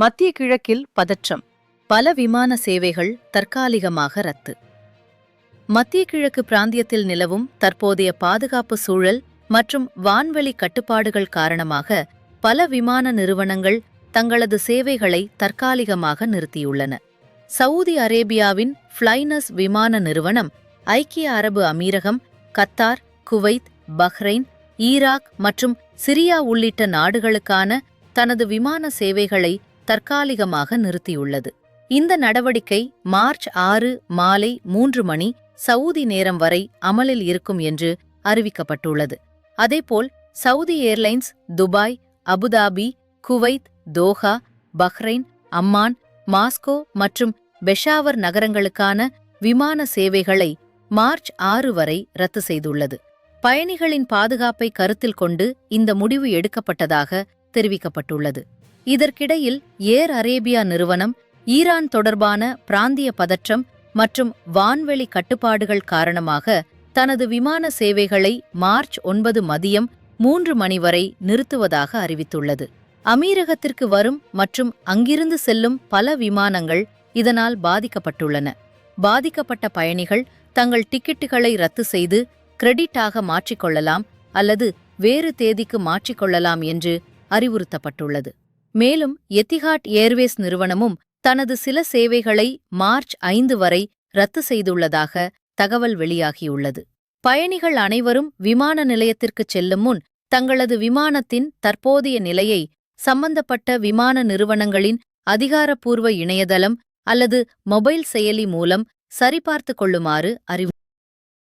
மத்திய கிழக்கில் பதற்றம். பல விமான சேவைகள் தற்காலிகமாக ரத்து. மத்திய கிழக்கு பிராந்தியத்தில் நிலவும் தற்போதைய பாதுகாப்பு சூழல் மற்றும் வான்வெளி கட்டுப்பாடுகள் காரணமாக பல விமான நிறுவனங்கள் தங்களது சேவைகளை தற்காலிகமாக நிறுத்தியுள்ளன. சவுதி அரேபியாவின் ஃப்ளைனஸ் விமான நிறுவனம் ஐக்கிய அரபு அமீரகம், கத்தார், குவைத், பஹ்ரைன், ஈராக் மற்றும் சிரியா உள்ளிட்ட நாடுகளுக்கான தனது விமான சேவைகளை தற்காலிகமாக நிறுத்தியுள்ளது. இந்த நடவடிக்கை மார்ச் 6 மாலை 3 மணி சவுதி நேரம் வரை அமலில் இருக்கும் என்று அறிவிக்கப்பட்டுள்ளது. அதேபோல் Saudi airlines Dubai, Abu Dhabi, Kuwait, Doha, Bahrain, Amman, Moscow மற்றும் பெஷாவர் நகரங்களுக்கான விமான சேவைகளை மார்ச் 6 வரை ரத்து செய்துள்ளது. பயணிகளின் பாதுகாப்பை கருத்தில் கொண்டு இந்த முடிவு எடுக்கப்பட்டதாக தெரிவிக்கப்பட்டுள்ளது. இதற்கிடையில் ஏர் அரேபியா நிறுவனம் ஈரான் தொடர்பான பிராந்திய பதற்றம் மற்றும் வான்வெளி கட்டுப்பாடுகள் காரணமாக தனது விமான சேவைகளை மார்ச் 9 மதியம் 3 மணி வரை நிறுத்துவதாக அறிவித்துள்ளது. அமீரகத்திற்கு வரும் மற்றும் அங்கிருந்து செல்லும் பல விமானங்கள் இதனால் பாதிக்கப்பட்டுள்ளன. பாதிக்கப்பட்ட பயணிகள் தங்கள் டிக்கெட்டுகளை ரத்து செய்து கிரெடிட்டாக மாற்றிக்கொள்ளலாம் அல்லது வேறு தேதிக்கு மாற்றிக்கொள்ளலாம் என்று அறிவுறுத்தப்பட்டுள்ளது. மேலும் எத்திஹாட் ஏர்வேஸ் நிறுவனமும் தனது சில சேவைகளை மார்ச் 5 வரை ரத்து செய்துள்ளதாக தகவல் வெளியாகியுள்ளது. பயணிகள் அனைவரும் விமான நிலையத்திற்குச் செல்லும் முன் தங்களது விமானத்தின் தற்போதைய நிலையை சம்பந்தப்பட்ட விமான நிறுவனங்களின் அதிகாரப்பூர்வ இணையதளம் அல்லது மொபைல் செயலி மூலம் சரிபார்த்துக் கொள்ளுமாறு